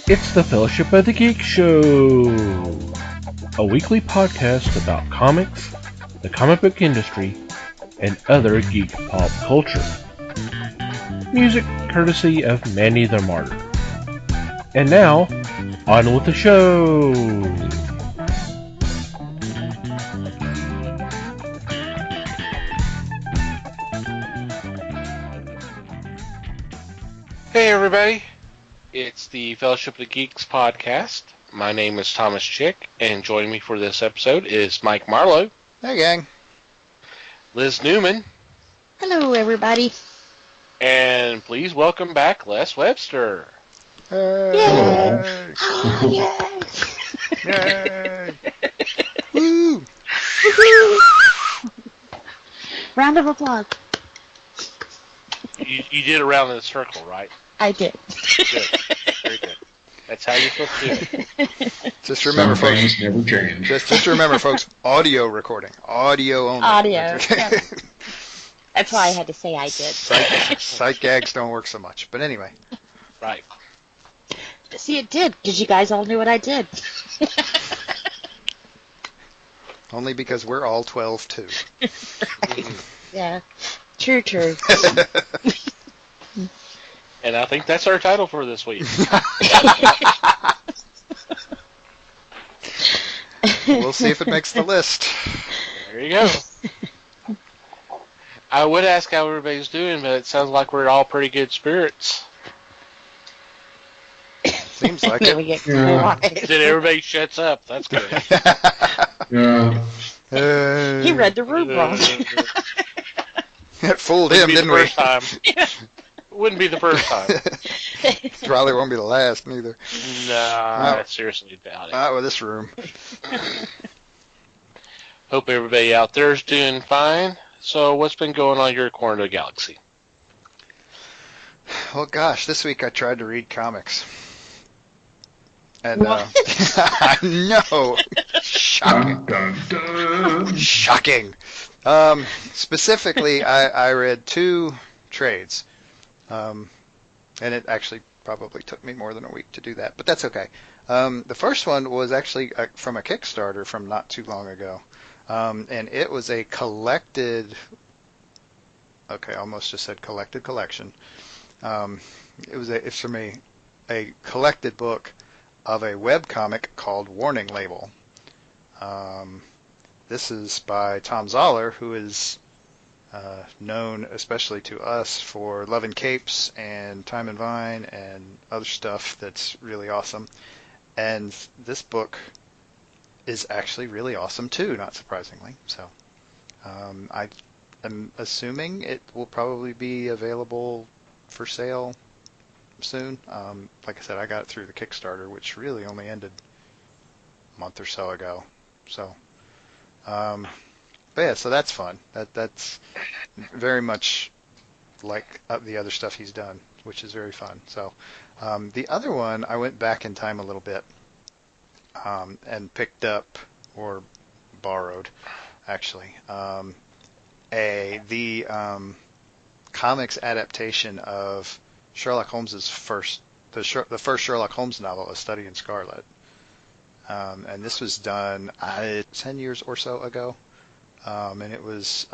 It's the Fellowship of the Geek Show, a weekly podcast about comics, the comic book industry, and other geek pop culture. Music courtesy of Mandy the Martyr. And now, on with the show! Hey everybody, it's the Fellowship of the Geeks podcast. My name is Thomas Chick, and joining me for this episode is Mike Marlowe. Hey gang. Liz Newman. Hello everybody. And please welcome back Les Webster. Yay! Yay! Yay! Woo! Round of applause. You did around in a circle, right? I did. Good. Very good. That's how you're supposed to do it. Just remember, Some folks. things never change. Just remember, folks. Audio recording. Audio only. Audio. Yep. That's why I had to say I did. Sight gags don't work so much. But anyway. Right. See, it did, because you guys all knew what I did. Only because we're all 12 too. Yeah. True. And I think that's our title for this week. We'll see if it makes the list. There you go. I would ask how everybody's doing, but it sounds like we're all pretty good spirits. Seems like Then we it. get quiet. Then everybody shuts up. That's good. Yeah. He read the room wrong. It fooled him, didn't we? First time. Wouldn't be the first time. Probably won't be the last, neither. Nah, I seriously doubt it. Not with this room. Hope everybody out there is doing fine. So, what's been going on in your corner of the galaxy? Well, gosh, this week I tried to read comics. And, I know. Shocking. Dun, dun, dun. Shocking. Specifically, I read two trades. And it actually probably took me more than a week to do that, but that's okay. The first one was actually from a Kickstarter from not too long ago. And it was a collected, okay, I almost just said collected collection. It's from a collected book of a webcomic called Warning Label. This is by Thom Zahler, who is known especially to us for Love and Capes and Time and Vine and other stuff that's really awesome. And this book is actually really awesome too, not surprisingly. So I am assuming it will probably be available for sale soon. Like I said, I got it through the Kickstarter, which really only ended a month or so ago. So, but yeah, so that's fun. That's very much like the other stuff he's done, which is very fun. So, the other one, I went back in time a little bit and picked up, or borrowed, actually, the comics adaptation of Sherlock Holmes's the first Sherlock Holmes novel, A Study in Scarlet. And this was done 10 years or so ago. And it was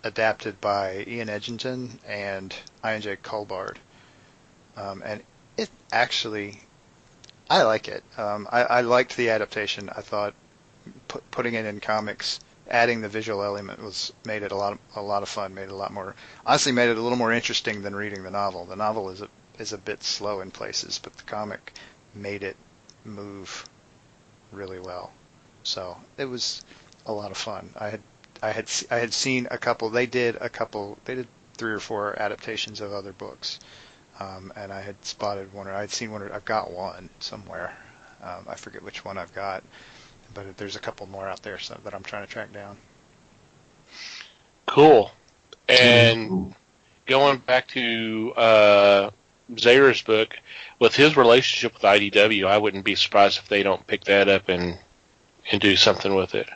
adapted by Ian Edgington and I.N.J. Colbard. And it actually, I like it. I liked the adaptation. I thought putting it in comics, adding the visual element made it a lot of fun. Made it a little more interesting than reading the novel. The novel is a bit slow in places, but the comic made it move really well. So it was a lot of fun. I had seen a couple. They did 3 or 4 adaptations of other books, and I had spotted one, or I'd seen one. I've got one somewhere. I forget which one I've got, but there's a couple more out there that I'm trying to track down. Cool. And going back to Zahler's book, with his relationship with IDW, I wouldn't be surprised if they don't pick that up and do something with it.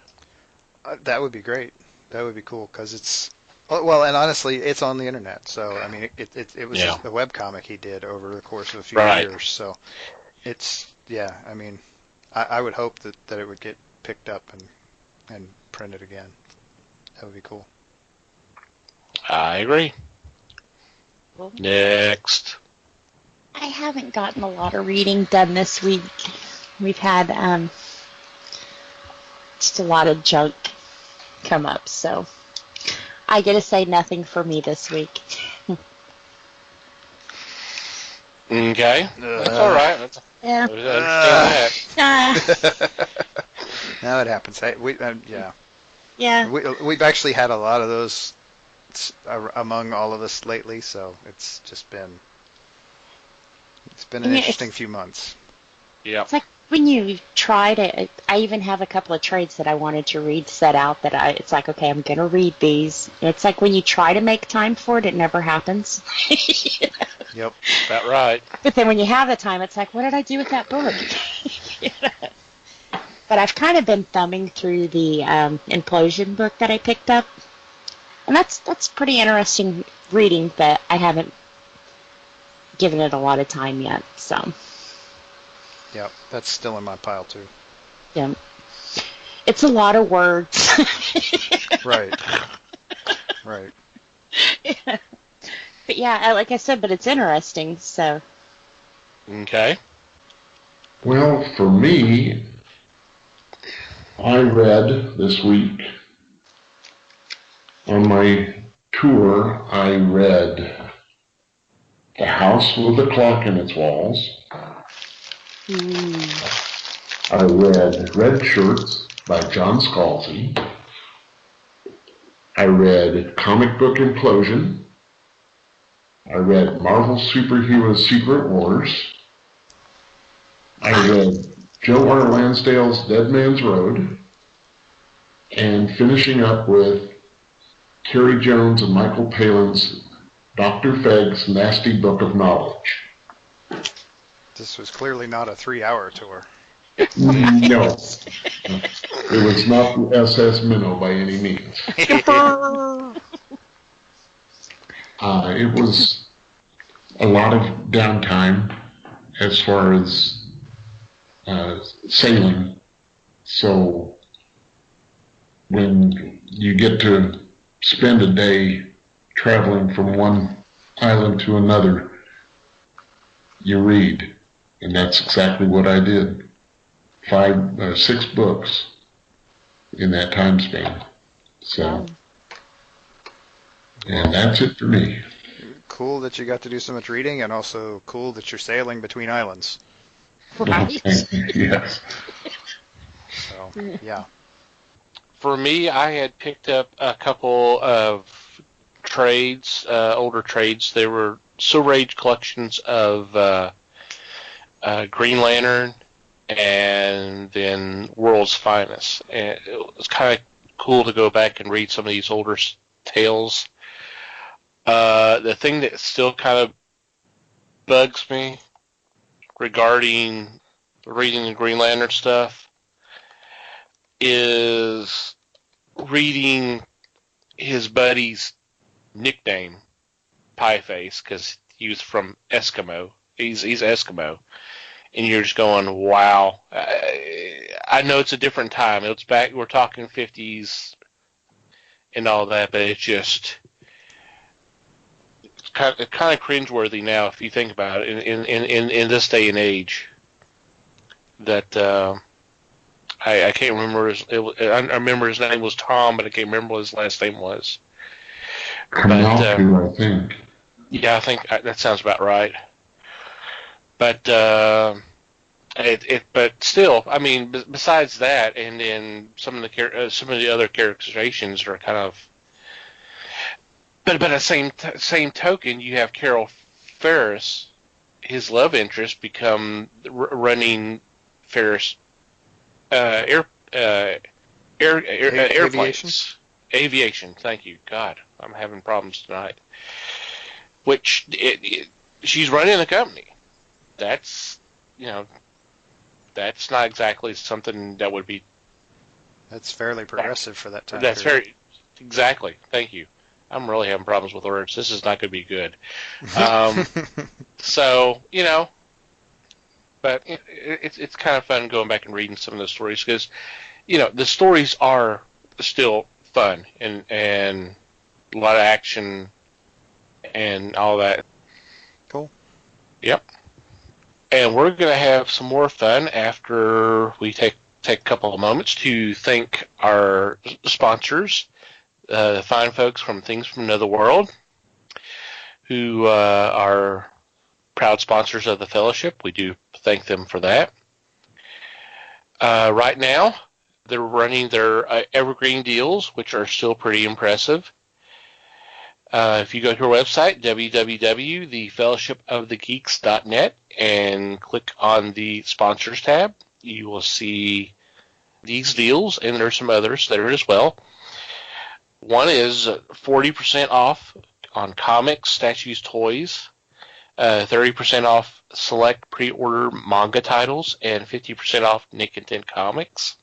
That would be great. That would be cool, because Well, and honestly, it's on the internet. So I mean, it was Yeah. just a webcomic he did over the course of a few Right. years. So it's I mean, I would hope that it would get picked up and printed again. That would be cool. I agree. Well, Next. I haven't gotten a lot of reading done this week. We've had just a lot of junk come up, so I get to say nothing for me this week. Okay. That's all right. Yeah. I understand Now it happens. Hey, Yeah. we've actually had a lot of those among all of us lately, so it's been an Yeah, interesting few months. that. Yeah. It's like when you try to, I even have a couple of trades that I wanted to read set out that it's like, okay, I'm going to read these. And it's like when you try to make time for it, it never happens. Yep. That right. But then when you have the time, it's like, what did I do with that book? But I've kind of been thumbing through the Implosion book that I picked up. And that's pretty interesting reading, but I haven't given it a lot of time yet, so. Yep. That's still in my pile too. Yeah. It's a lot of words. Right. Right. Yeah. But yeah, like I said, but it's interesting, so. Okay. Well, for me, I read this week on my tour, I read The House with the Clock in Its Walls. I read Red Shirts by John Scalzi. I read Comic Book Implosion. I read Marvel Superhero Secret Wars. I read Joe R. Lansdale's Dead Man's Road. And finishing up with Terry Jones and Michael Palin's Dr. Fegg's Nasty Book of Knowledge. This was clearly not a 3-hour tour. No. It was not the SS Minnow by any means. It was a lot of downtime as far as sailing. So when you get to spend a day traveling from one island to another, you read. And that's exactly what I did. 6 books in that time span. So, and that's it for me. Cool that you got to do so much reading, and also cool that you're sailing between islands. Right? Yes. So, yeah. For me, I had picked up a couple of trades, older trades. They were Silver Age collections of Green Lantern and then World's Finest. And it was kind of cool to go back and read some of these older tales. The thing that still kind of bugs me regarding reading the Green Lantern stuff is reading his buddy's nickname, Pieface, because he was from Eskimo. He's Eskimo. And you're just going, wow. I know it's a different time. It's back, we're talking 50s and all that, but it's just it's kind of cringeworthy now if you think about it in this day and age. That I can't remember I remember his name was Tom, but I can't remember what his last name was. Kamalku, I think. Yeah, I think that sounds about right. But but still, I mean, besides that, and then some of the other characterizations are kind of. But at the same token, you have Carol Ferris, his love interest, become running Ferris airplanes. Aviation. Thank you. God, I'm having problems tonight. Which she's running the company. That's that's not exactly something that would be. That's fairly progressive for that time. That's period. exactly. Thank you. I'm really having problems with words. This is not going to be good. So, but it's kind of fun going back and reading some of the stories because, the stories are still fun and a lot of action and all that. Cool. Yep. And we're going to have some more fun after we take a couple of moments to thank our sponsors, the fine folks from Things from Another World, who are proud sponsors of the Fellowship. We do thank them for that. Right now, they're running their evergreen deals, which are still pretty impressive. If you go to our website, www.thefellowshipofthegeeks.net, and click on the Sponsors tab, you will see these deals, and there's some others there as well. One is 40% off on comics, statues, toys, 30% off select pre-order manga titles, and 50% off Nick and Ten comics.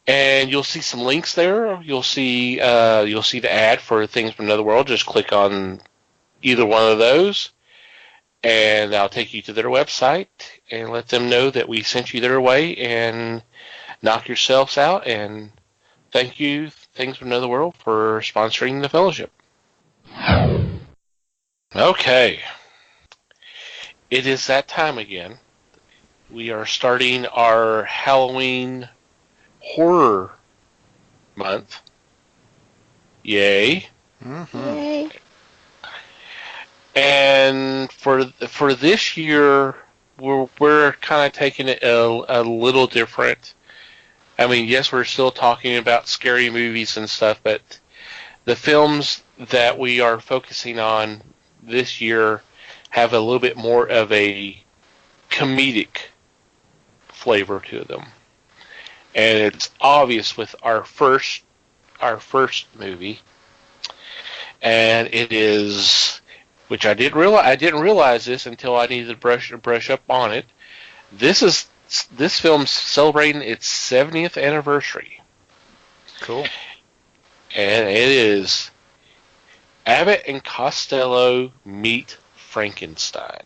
And you'll see some links there. You'll see the ad for Things from Another World. Just click on either one of those, and I'll take you to their website and let them know that we sent you their way, and knock yourselves out. And thank you, Things from Another World, for sponsoring the Fellowship. Okay. It is that time again. We are starting our Halloween horror month. Yay. Mm-hmm. Yay. And for this year, we're kind of taking it a little different. I mean, yes, we're still talking about scary movies and stuff, but the films that we are focusing on this year have a little bit more of a comedic flavor to them. And it's obvious with our first movie, and it is, which I didn't realize this until I needed to brush up on it. This film's celebrating its 70th anniversary. Cool. And it is Abbott and Costello Meet Frankenstein.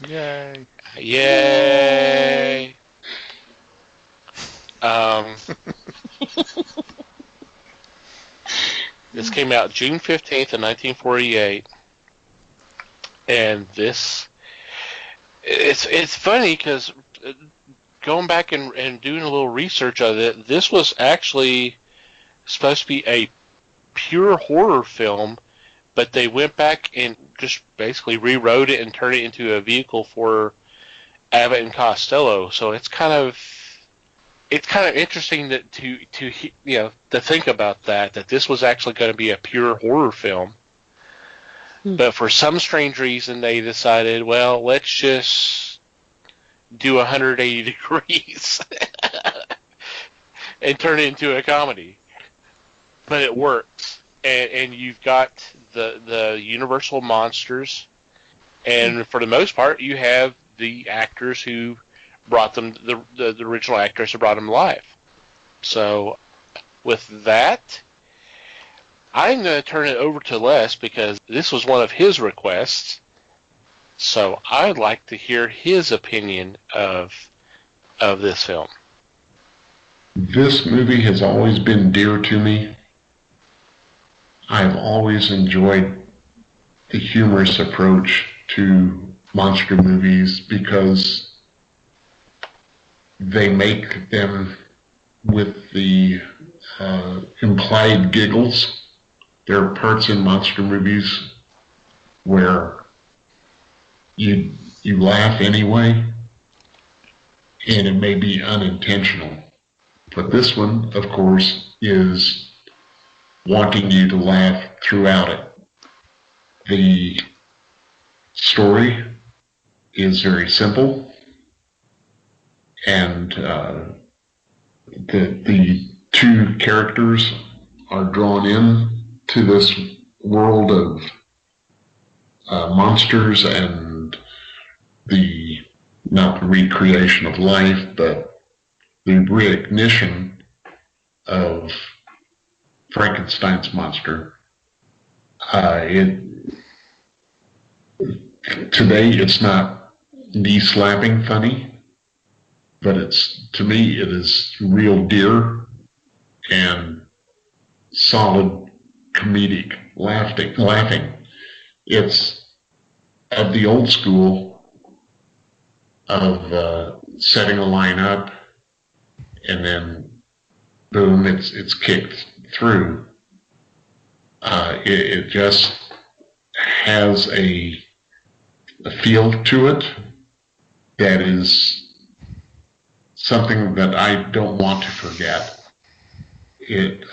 Yay. Yay. This came out June 15th of 1948. And it's funny because going back and doing a little research of it, this was actually supposed to be a pure horror film, but they went back and just basically rewrote it and turned it into a vehicle for Abbott and Costello. So it's kind of interesting to think about that this was actually going to be a pure horror film. But for some strange reason, they decided, well, let's just do 180 degrees and turn it into a comedy. But it works. And you've got the Universal monsters, and for the most part, you have the actors who brought them, the original actors who brought them to life. So with that, I'm going to turn it over to Les because this was one of his requests. So I'd like to hear his opinion of this film. This movie has always been dear to me. I've always enjoyed the humorous approach to monster movies because they make them with the implied giggles. There are parts in monster movies where you laugh anyway, and it may be unintentional. But this one, of course, is wanting you to laugh throughout it. The story is very simple, and the two characters are drawn in to this world of monsters and not the recreation of life, but the reignition of Frankenstein's monster. Today it's not knee-slapping funny, but to me it is real dear and solid comedic laughing. It's of the old school of setting a line up and then boom, it's kicked through. It just has a feel to it that is something that I don't want to forget.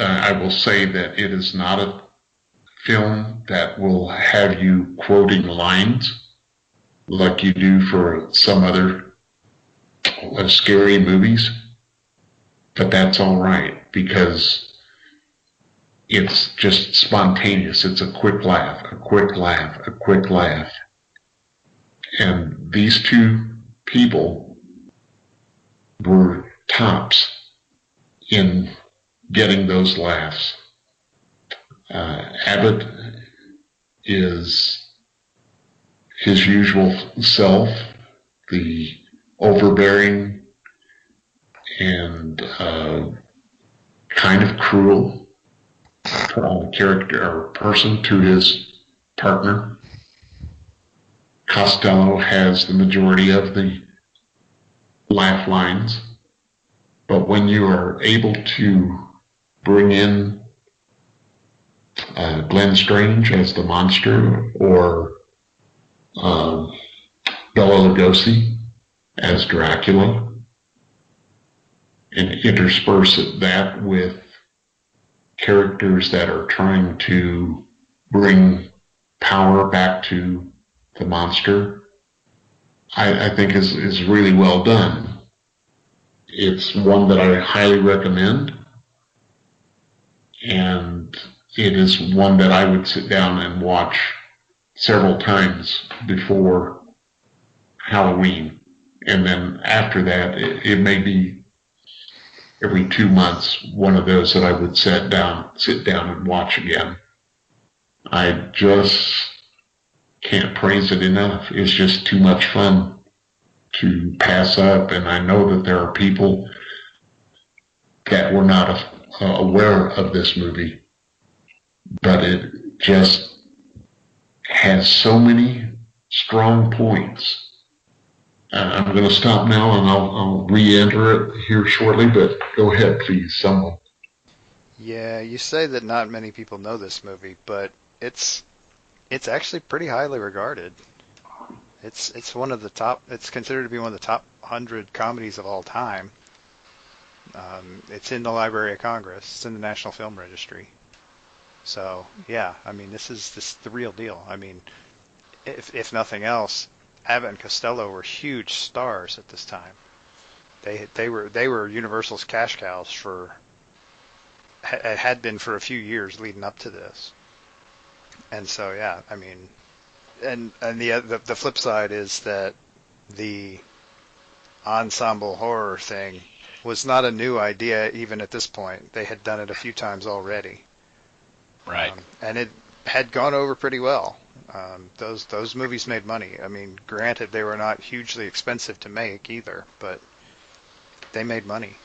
I will say that it is not a film that will have you quoting lines like you do for some other scary movies, but that's all right because it's just spontaneous. It's a quick laugh, a quick laugh, a quick laugh. And these two people were tops in getting those laughs. Abbott is his usual self, the overbearing and kind of cruel character or person to his partner. Costello has the majority of the laugh lines, but when you are able to bring in Glenn Strange as the monster or Bela Lugosi as Dracula and intersperse that with characters that are trying to bring power back to the monster, I think is really well done. It's one that I highly recommend, and it is one that I would sit down and watch several times before Halloween. And then after that, it may be every 2 months, one of those that I would sit down and watch again. I just can't praise it enough. It's just too much fun to pass up, and I know that there are people that were not aware of this movie, but it just has so many strong points. I'm going to stop now, and I'll re-enter it here shortly, but go ahead, please, someone. Yeah, you say that not many people know this movie, but it's actually pretty highly regarded. It's one of the top. It's considered to be one of the top 100 comedies of all time. It's in the Library of Congress. It's in the National Film Registry. So yeah, I mean, this is the real deal. I mean, if nothing else, Abbott and Costello were huge stars at this time. They were Universal's cash cows had been for a few years leading up to this. And so yeah, I mean, and the flip side is that the ensemble horror thing was not a new idea even at this point. They had done it a few times already. Right. And it had gone over pretty well. Those movies made money. I mean, granted, they were not hugely expensive to make either, but they made money.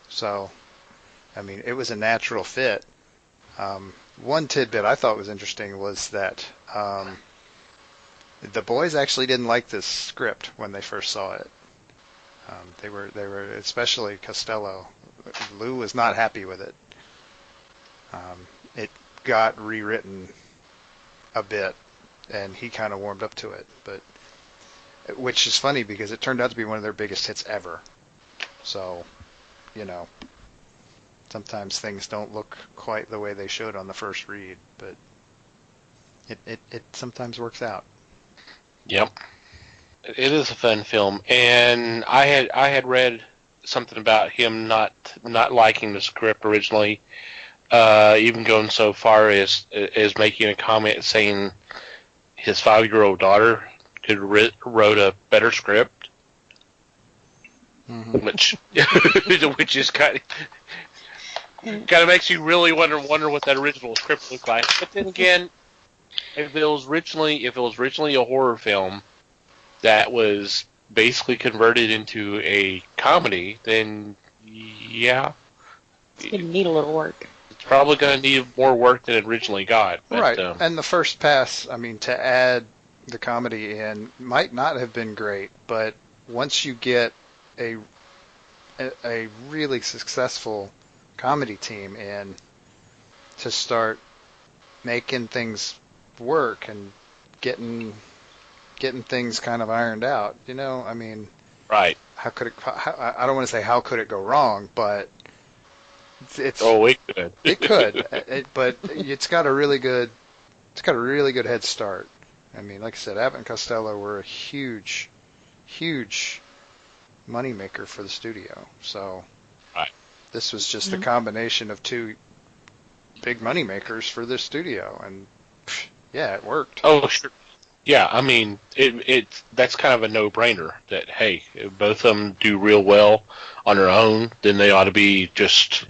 So, I mean, it was a natural fit. One tidbit I thought was interesting was that the boys actually didn't like this script when they first saw it. They were especially Costello. Lou was not happy with it. It got rewritten a bit, and he kind of warmed up to it, but which is funny because it turned out to be one of their biggest hits ever. So, you know, sometimes things don't look quite the way they should on the first read, but it sometimes works out. Yep. It is a fun film, and I had read something about him not liking the script originally, even going so far as making a comment saying his 5-year-old daughter could wrote a better script, mm-hmm. which is kind of, Kind of makes you really wonder what that original script looked like. But then again, if it was originally a horror film that was basically converted into a comedy, then yeah, It's going to need a little work. it's probably going to need more work than it originally got. But, right. And the first pass, I mean, to add the comedy in might not have been great, but once you get a really successful comedy team in to start making things work and getting things kind of ironed out, I mean, right. I don't want to say how could it go wrong, but it could. It could, but it's got a really good head start. I mean, like I said, Abbott and Costello were a huge moneymaker for the studio. So right. This was just a combination of two big moneymakers for this studio, and yeah, it worked. Oh, sure. Yeah, I mean, that's kind of a no-brainer that, hey, if both of them do real well on their own, then they ought to be just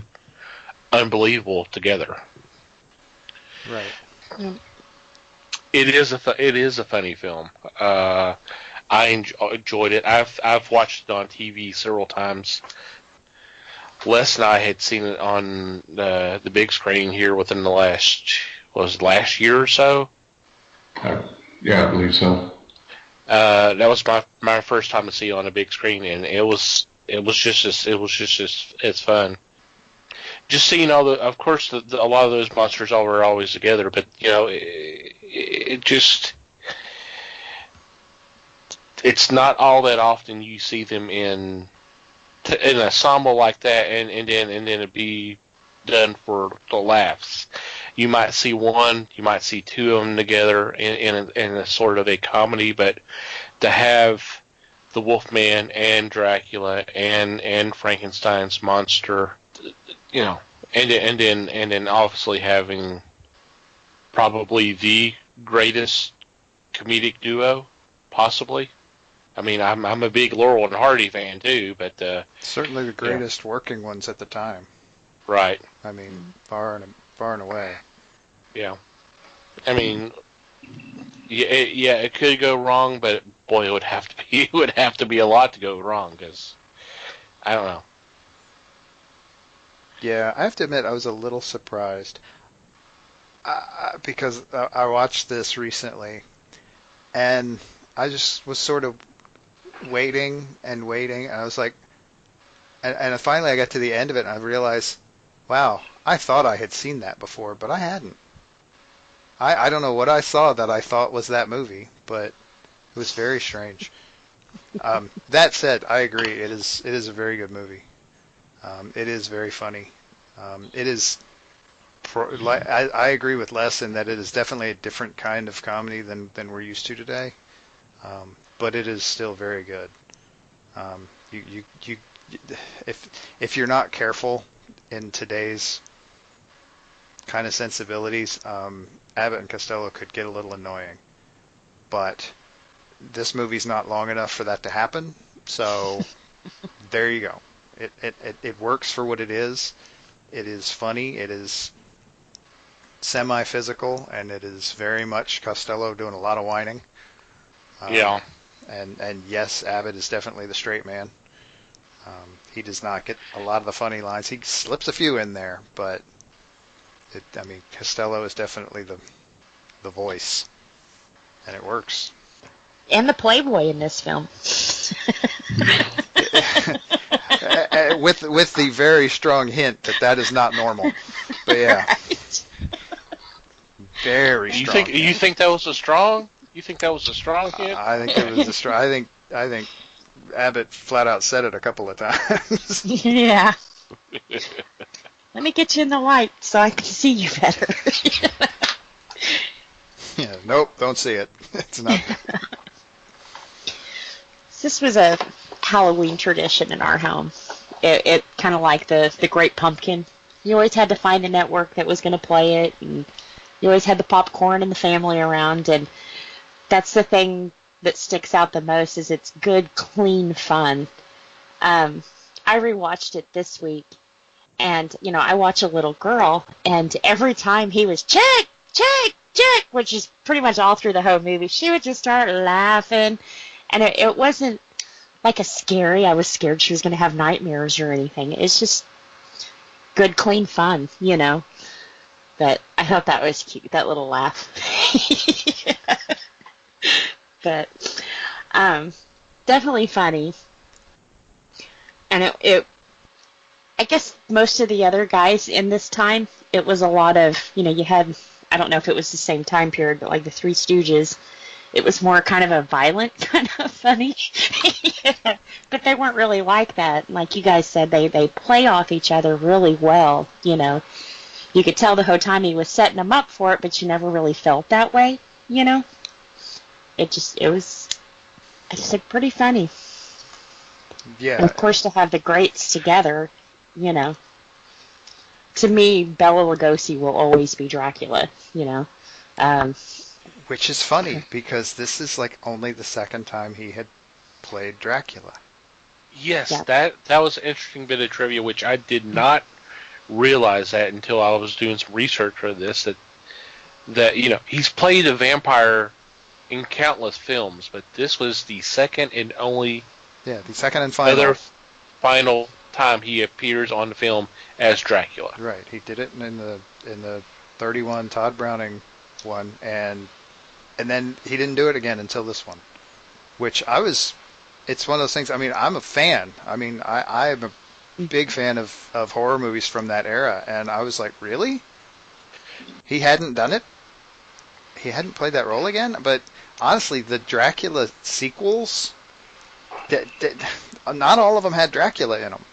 unbelievable together. Right. It is a funny film. I enjoyed it. I've watched it on TV several times. Les and I had seen it on the big screen here within the last year or so. Yeah, I believe so. That was my first time to see it on a big screen, and it was just as fun. Just seeing of course, a lot of those monsters were always together, but it just, it's not all that often you see them in an ensemble like that, and then it be done for the laughs. You might see one, you might see two of them together in a sort of a comedy, but to have the Wolfman and Dracula and Frankenstein's monster, and then obviously having probably the greatest comedic duo, possibly. I mean, I'm a big Laurel and Hardy fan too, but certainly the greatest working ones at the time. Right. I mean, far and away. Yeah. I mean, it could go wrong, but boy, it would have to be a lot to go wrong, because I don't know. Yeah, I have to admit I was a little surprised because I watched this recently, and I just was sort of waiting, and I was like, and finally I got to the end of it, and I realized, wow, I thought I had seen that before, but I hadn't. I don't know what I saw that I thought was that movie, but it was very strange. That said, I agree. It is a very good movie. It is very funny. It is. I agree with Les in that it is definitely a different kind of comedy than we're used to today, but it is still very good. If you're not careful in today's kind of sensibilities, Abbott and Costello could get a little annoying, but this movie's not long enough for that to happen. So there you go. It works for what it is. It is funny. It is semi-physical, and it is very much Costello doing a lot of whining. Yeah. And yes, Abbott is definitely the straight man. He does not get a lot of the funny lines. He slips a few in there, but Costello is definitely the voice, and it works. And the Playboy in this film. with the very strong hint that is not normal. But yeah. Very strong. You think that was a strong? You think that was a strong hint? I think it was a strong. I think Abbott flat out said it a couple of times. Yeah. Let me get you in the light so I can see you better. Yeah. Nope. Don't see it. It's not. This was a Halloween tradition in our home. It kind of like the Great Pumpkin. You always had to find a network that was going to play it, and you always had the popcorn and the family around, and that's the thing that sticks out the most is it's good, clean fun. I rewatched it this week, And, I watch a little girl, and every time he was, check, check, check, which is pretty much all through the whole movie, she would just start laughing. And it wasn't like I was scared she was going to have nightmares or anything. It's just good, clean fun, But I thought that was cute, that little laugh. But definitely funny. And I guess most of the other guys in this time, it was a lot of, you had, I don't know if it was the same time period, but like the Three Stooges, it was more kind of a violent kind of funny. Yeah. But they weren't really like that. Like you guys said, they play off each other really well, You could tell the whole time he was setting them up for it, but you never really felt that way, It was, I just said, pretty funny. Yeah. And of course, to have the greats together, to me, Bela Lugosi will always be Dracula, Which is funny because this is like only the second time he had played Dracula. Yes, Yeah. that was an interesting bit of trivia, which I did not realize that until I was doing some research for this. That he's played a vampire in countless films, but this was the second and only the second and final. Final time he appears on the film as Dracula. Right, he did it in the 31 Todd Browning one, and then he didn't do it again until this one, which it's one of those things. I mean, I'm a fan. I mean, I'm a big fan of horror movies from that era, and I was like, really? He hadn't done it? He hadn't played that role again? But honestly, the Dracula sequels, not all of them had Dracula in them.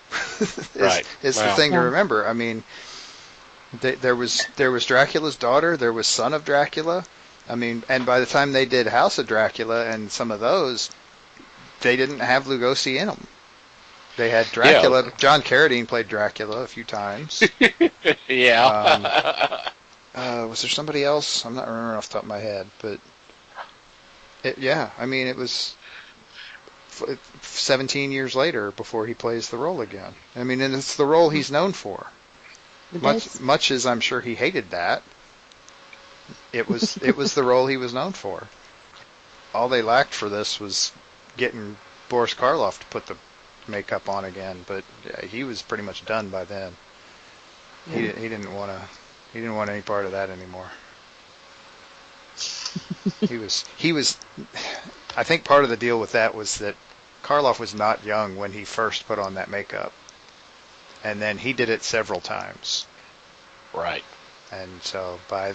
Right. It's the thing to remember. I mean, there was Dracula's daughter, there was Son of Dracula. I mean, and by the time they did House of Dracula and some of those, they didn't have Lugosi in them. They had Dracula. Yeah. John Carradine played Dracula a few times. Yeah. Was there somebody else? I'm not remembering off the top of my head, but I mean, it was 17 years later before he plays the role again. I mean, and it's the role he's known for. Much as I'm sure he hated that, it was the role he was known for. All they lacked for this was getting Boris Karloff to put the makeup on again, but he was pretty much done by then. Yeah. He didn't want any part of that anymore. he was I think part of the deal with that was that Karloff was not young when he first put on that makeup, and then he did it several times. Right. And so by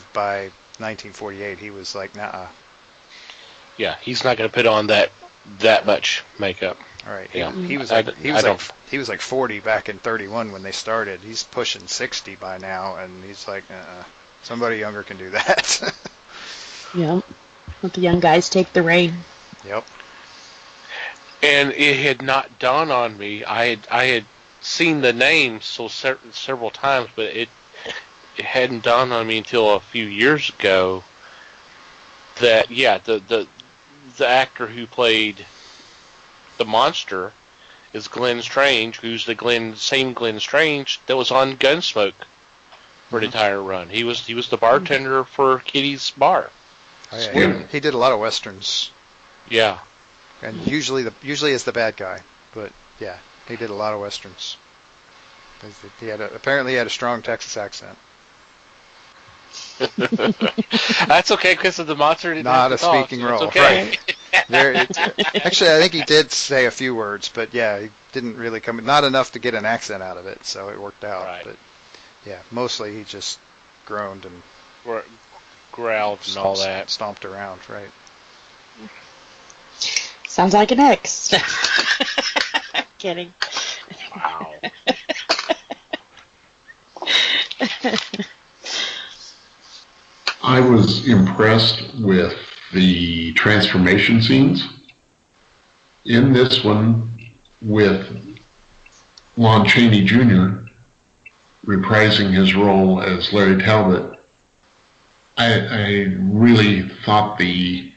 1948 he was like, nah. Yeah, he's not going to put on that much makeup. All right. He was like 40 back in 31 when they started. He's pushing 60 by now, and he's like, somebody younger can do that. Yeah. Let the young guys take the reign. Yep. And it had not dawned on me. I had seen the name several times, but it hadn't dawned on me until a few years ago that the actor who played the monster is Glenn Strange, who's the same Glenn Strange that was on Gunsmoke for an entire run. He was the bartender for Kitty's Bar. Oh, yeah. He did a lot of westerns. Yeah. And usually is the bad guy, but yeah, he did a lot of westerns. Apparently he had a strong Texas accent. That's okay, because the monster didn't not have to a speaking talk, role, okay. Right? Actually, I think he did say a few words, but yeah, he didn't really not enough to get an accent out of it, so it worked out. Right. But yeah, mostly he just groaned and growled and all that, stomped around, right? Sounds like an ex. Kidding. Wow. I was impressed with the transformation scenes in this one with Lon Chaney Jr. reprising his role as Larry Talbot. I really thought the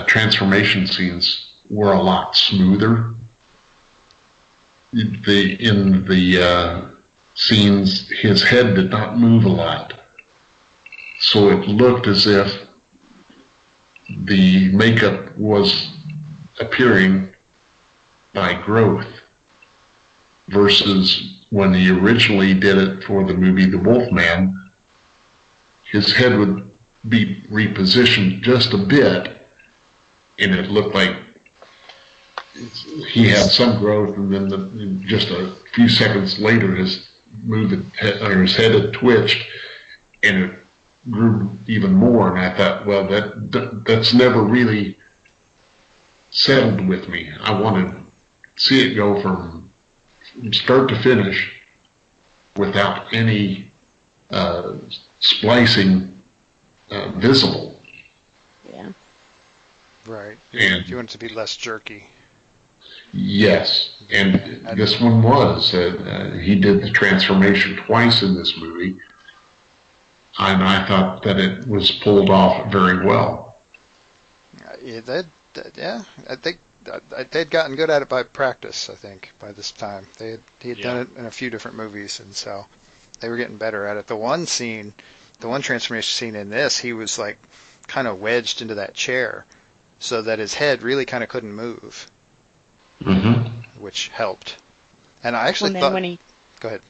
transformation scenes were a lot smoother. In the scenes, his head did not move a lot. So it looked as if the makeup was appearing by growth versus when he originally did it for the movie The Wolfman, his head would be repositioned just a bit and it looked like he had some growth, and then just a few seconds later his head had twitched and it grew even more, and I thought, well, that's never really settled with me. I want to see it go from start to finish without any splicing visible. Yeah. Right. And you want it to be less jerky. Yes, and this one was. He did the transformation twice in this movie, and I thought that it was pulled off very well. Yeah, I think they'd gotten good at it by practice. I think by this time he had done it in a few different movies, and so they were getting better at it. The one transformation scene in this, he was like kind of wedged into that chair, so that his head really kind of couldn't move, which helped. And I actually thought. Go ahead.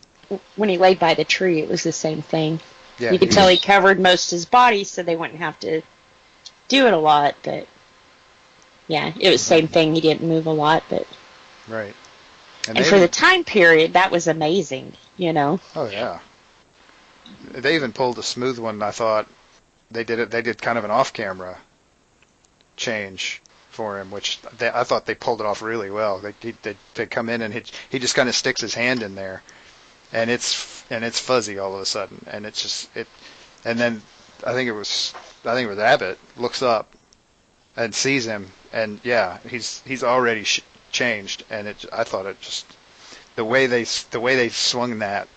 When he laid by the tree, it was the same thing. Yeah, you could tell he covered most of his body, so they wouldn't have to do it a lot. But yeah, it was the same thing. He didn't move a lot, but right. And for the time period, that was amazing. Oh yeah. They even pulled a smooth one. I thought they did kind of an off-camera change for him, which I thought they pulled it off really well. They come in and he just kind of sticks his hand in there, and it's fuzzy all of a sudden, and it's just and then I think it was Abbott looks up and sees him, and yeah, he's already changed, and I thought it just the way they swung that,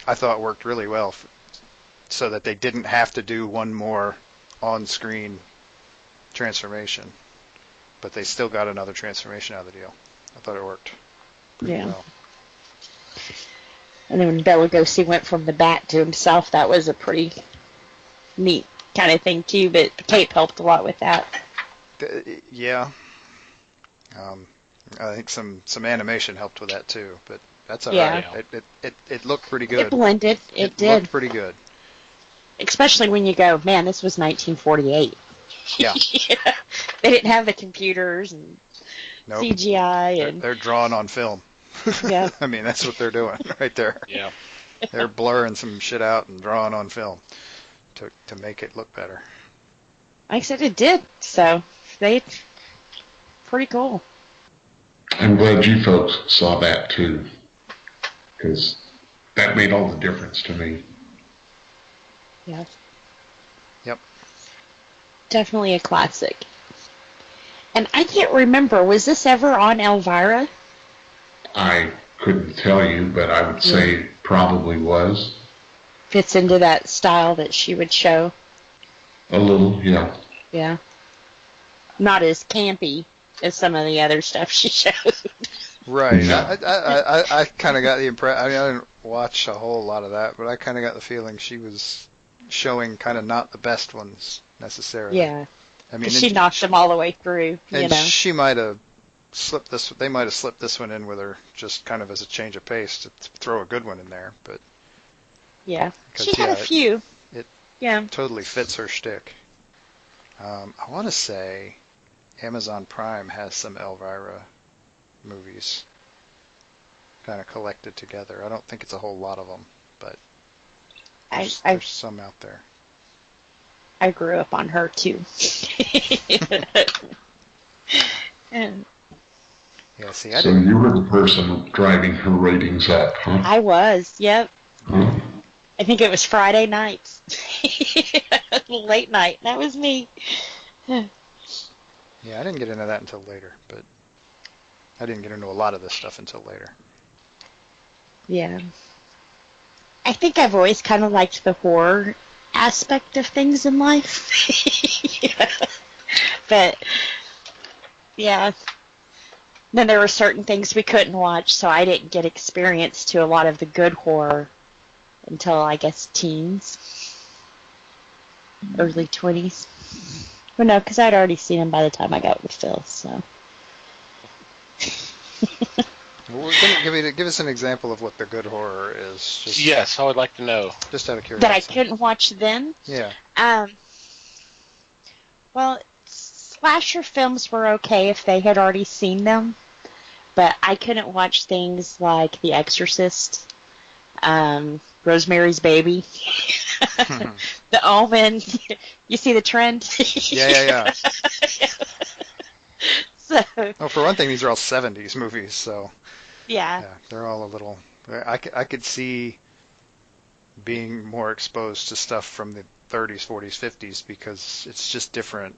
I thought worked really well, so that they didn't have to do one more on-screen transformation, but they still got another transformation out of the deal. I thought it worked pretty well. And then when Bela Lugosi went from the bat to himself, that was a pretty neat kind of thing too, but the tape helped a lot with that. Yeah. I think some animation helped with that too, but that's all right. It looked pretty good. It blended. It did. Looked pretty good. Especially when you go, man, this was 1948. Yeah. They didn't have the computers and CGI. And they're drawing on film. Yeah. I mean, that's what they're doing right there. Yeah. They're blurring some shit out and drawing on film to make it look better. Like I said, it did. So, pretty cool. I'm glad you folks saw that too, because that made all the difference to me. Yeah. Yep. Definitely a classic. And I can't remember, was this ever on Elvira? I couldn't tell you, but I would say it probably was. Fits into that style that she would show. A little, yeah. Yeah. Not as campy as some of the other stuff she showed. Right. Yeah. I kind of got the impression, I mean, I didn't watch a whole lot of that, but I kind of got the feeling she was showing kind of not the best ones necessarily. Yeah. I mean, she knocked them all the way through, and she might have slipped this. They might have slipped this one in with her just kind of as a change of pace to throw a good one in there, but yeah, she had a few. It yeah, totally fits her shtick. I want to say Amazon Prime has some Elvira movies kind of collected together. I don't think it's a whole lot of them, but there's some out there. I grew up on her too. Yeah, see, So you were the person driving her ratings up, huh? I was, yep. Huh? I think it was Friday nights. Late night. That was me. Yeah, I didn't get into that until later, but I didn't get into a lot of this stuff until later. Yeah. I think I've always kind of liked the horror aspect of things in life. Yeah. But, yeah. Then there were certain things we couldn't watch, so I didn't get experience to a lot of the good horror until, I guess, teens. Early 20s. Well, no, because I'd already seen them by the time I got with Phil, so. Well, give us an example of what the good horror is. Yes, I would like to know. Just out of curiosity. That I couldn't watch then? Yeah. Well, slasher films were okay if they had already seen them, but I couldn't watch things like The Exorcist, Rosemary's Baby, The Omen. You see the trend? Yeah. So. Well, for one thing, these are all 70s movies, so. Yeah, they're all a little. I could see being more exposed to stuff from the 30s, 40s, 50s because it's just different.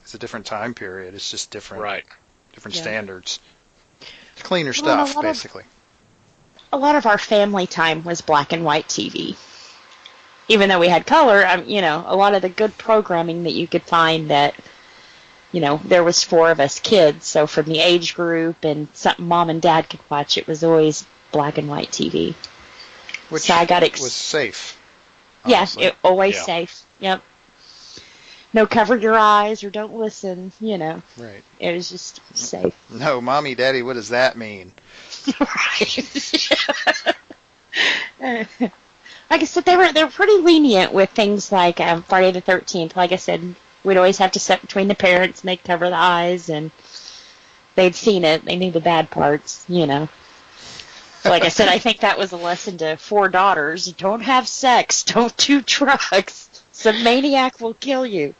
It's a different time period. It's just different. Right. Different standards. It's cleaner stuff, basically. A lot of our family time was black and white TV. Even though we had color, a lot of the good programming that you could find that. There was 4 of us kids, so from the age group and something mom and dad could watch, it was always black and white TV. Which so I got was safe. Honestly. Yeah, it always safe. Yep. No cover your eyes or don't listen, Right. It was just safe. No, Mommy, Daddy, what does that mean? Right. Like I said, they were pretty lenient with things like Friday the 13th. Like I said, we'd always have to sit between the parents and they'd cover the eyes and they'd seen it. They knew the bad parts, So like I said, I think that was a lesson to 4 daughters. Don't have sex. Don't do drugs. Some maniac will kill you.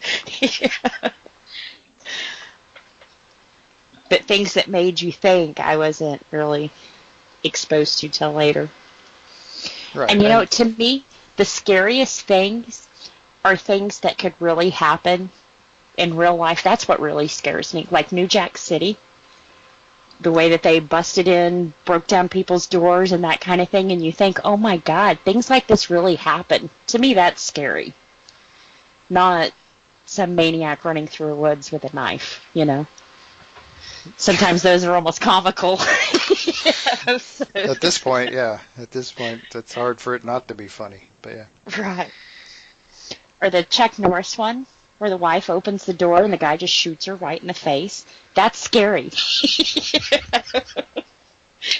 But things that made you think, I wasn't really exposed to till later. Right. And to me, the scariest things are things that could really happen in real life. That's what really scares me. Like New Jack City, the way that they busted in, broke down people's doors and that kind of thing, and you think, oh my God, things like this really happen. To me, that's scary. Not some maniac running through the woods with a knife, Sometimes those are almost comical. So. At this point, it's hard for it not to be funny, but yeah. Right. Or the Chuck Norris one, where the wife opens the door and the guy just shoots her right in the face. That's scary.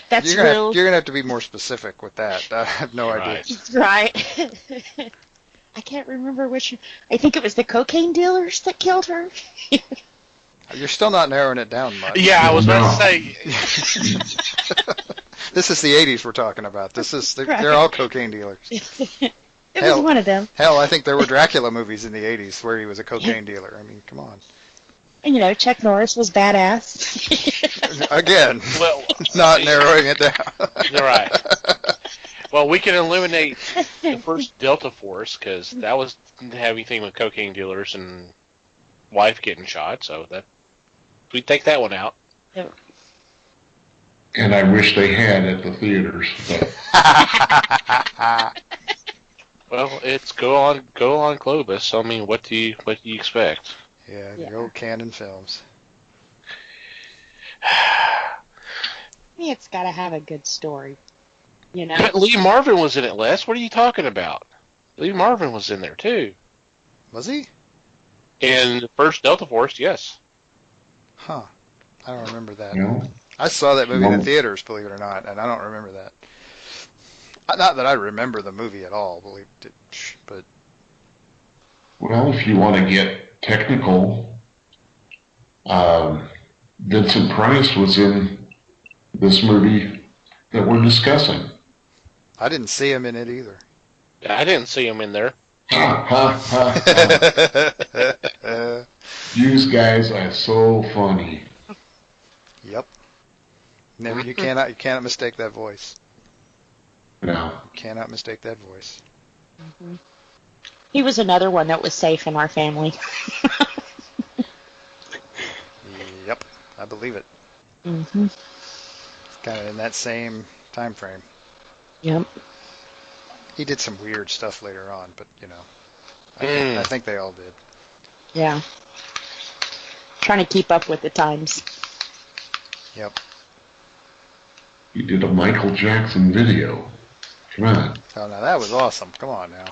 That's real. You're going to have to be more specific with that. I have no idea. Right. I can't remember which. I think it was the cocaine dealers that killed her. You're still not narrowing it down much. Yeah, I was about to say. This is the 80s we're talking about. They're all cocaine dealers. It was one of them. Hell, I think there were Dracula movies in the 80s where he was a cocaine dealer. I mean, come on. And, Chuck Norris was badass. Again, not narrowing it down. You're right. Well, we can eliminate the first Delta Force because that didn't have anything with cocaine dealers and wife getting shot, so we take that one out. Yep. And I wish they had at the theaters. Well, it's go on Globus. I mean, what do you expect? Yeah, the old Canon films. It's got to have a good story, Lee Marvin was in it, Les. What are you talking about? Lee Marvin was in there too. Was he? In the first Delta Force, yes. Huh. I don't remember that. No. I saw that movie in the theaters, believe it or not, and I don't remember that. Not that I remember the movie at all, but... Well, if you want to get technical, Vincent Price was in this movie that we're discussing. I didn't see him in it either. I didn't see him in there. Ha, ha, ha, ha. You guys are so funny. Yep. No, you cannot mistake that voice. No. You cannot mistake that voice. Mm-hmm. He was another one that was safe in our family. Yep, I believe it. Mm-hmm. It's kind of in that same time frame. Yep. He did some weird stuff later on, but I think they all did. Yeah. Trying to keep up with the times. Yep. He did a Michael Jackson video. Come on. Oh, now that was awesome. Come on now.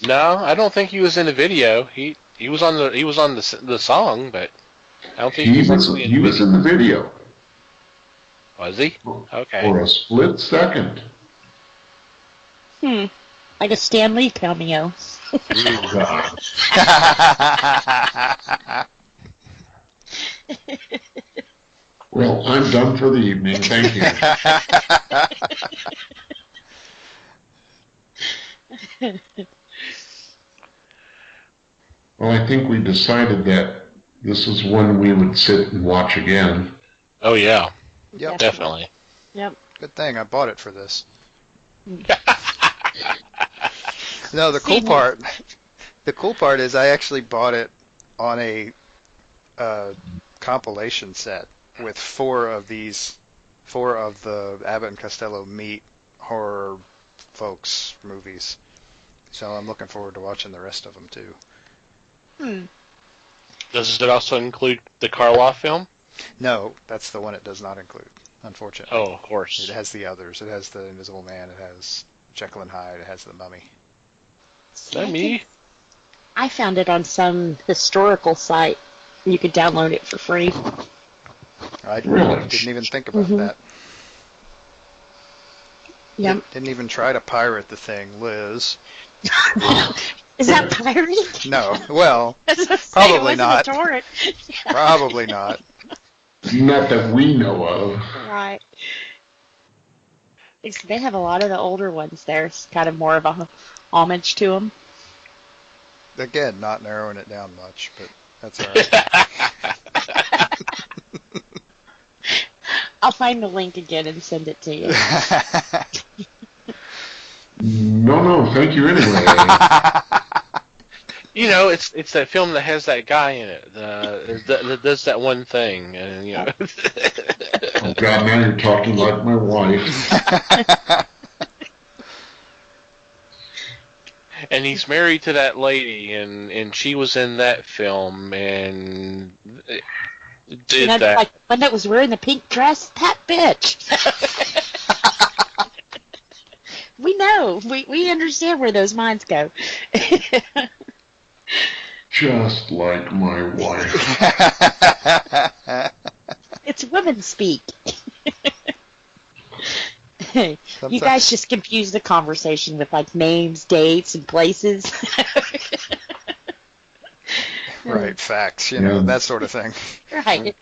No, I don't think he was in the video. He was on the song, but I don't think He was in the video. Was he? Okay. For a split second. Like a Stan Lee cameo. God. Well, I'm done for the evening. Thank you. Well, I think we decided that this is one we would sit and watch again. Oh, yeah. Yep. Definitely. Yep. Good thing I bought it for this. No, the cool part is I actually bought it on a compilation set with four of the Abbott and Costello Meet horror folks movies. So I'm looking forward to watching the rest of them too. Does it also include the Karloff film? No, that's the one it does not include, unfortunately. Oh, of course. It has the others. It has the Invisible Man. It has Jekyll and Hyde. It has the Mummy. Is that me? I found it on some historical site. You could download it for free. I Really? didn't even think about that. Yep. Didn't even try to pirate the thing, Liz. Is that pirating? No. Well, Probably not. Yeah. Probably not. Not that we know of. Right. They have a lot of the older ones there. It's kind of more of a homage to them. Again, not narrowing it down much, but that's all right. I'll find the link again and send it to you. No, thank you anyway. You know, it's that film that has that guy in it that does that one thing, and you know. Oh God, now you're talking like my wife. And he's married to that lady, and she was in that film, and did that. Like one that was wearing the pink dress, that bitch. We know. We understand where those minds go. Just like my wife. It's women speak. You guys just confuse the conversation with like names, dates, and places. Right, facts, you know, that sort of thing. Right.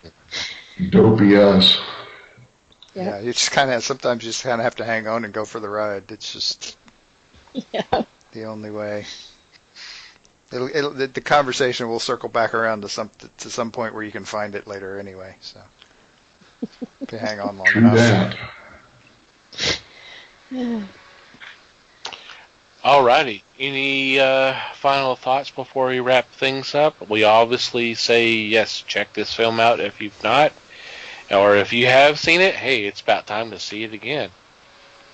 Dopey us. Yeah, you just kind of sometimes you just kind of have to hang on and go for the ride. It's just the only way. The conversation will circle back around to some point where you can find it later anyway. So if you hang on long True enough. that. Alrighty. Any final thoughts before we wrap things up? We obviously say yes, check this film out if you've not. Or if you have seen it, hey, it's about time to see it again.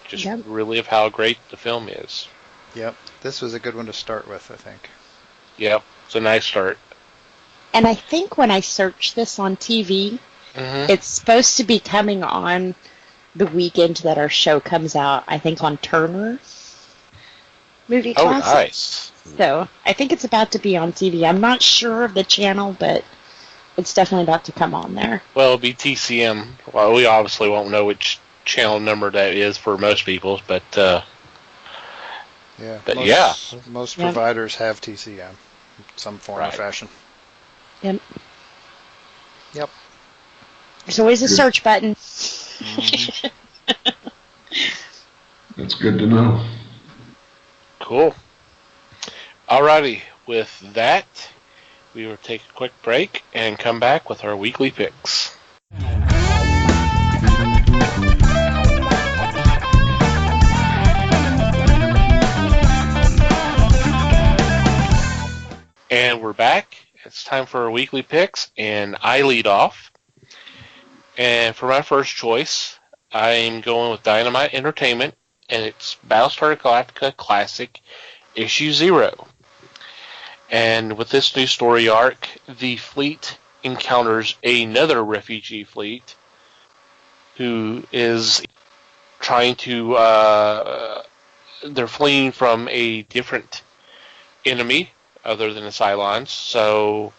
Just relive how great the film is. Yep. This was a good one to start with, I think. Yep. It's a nice start. And I think when I searched this on TV, it's supposed to be coming on the weekend that our show comes out, I think on Turner Movie Classics. Oh, nice. So I think it's about to be on TV. I'm not sure of the channel, but it's definitely about to come on there. Well, it'll be TCM. Well, we obviously won't know which channel number that is for most people, but most providers have TCM, some form or fashion. Yep. Yep. There's always a search button. That's good to know. Cool. Alrighty. With that, we will take a quick break and come back with our weekly picks. And we're back. It's time for our weekly picks, and I lead off. And for my first choice, I'm going with Dynamite Entertainment, and it's Battlestar Galactica Classic Issue 0. And with this new story arc, the fleet encounters another refugee fleet who is trying to. They're fleeing from a different enemy other than the Cylons. So,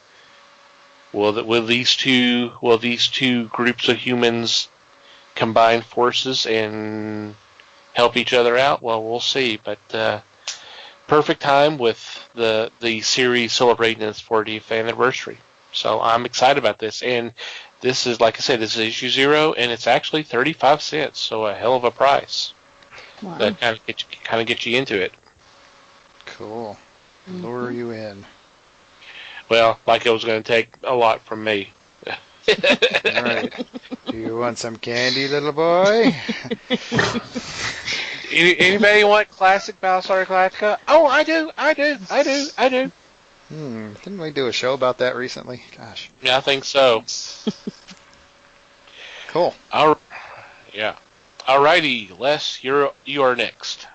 will these two groups of humans combine forces and help each other out? Well, we'll see. But perfect time with the series celebrating its 40th anniversary. So I'm excited about this. And this is, like I said, this is issue 0, and it's actually 35 cents. So a hell of a price. Wow. That kind of gets you into it. Cool. Lure you in. Well, like it was going to take a lot from me. All right. Do you want some candy, little boy? Anybody want classic Battlestar Galactica? Oh, I do. Didn't we do a show about that recently? Gosh. Yeah, I think so. Cool. Yeah. Alrighty, Les, you are next.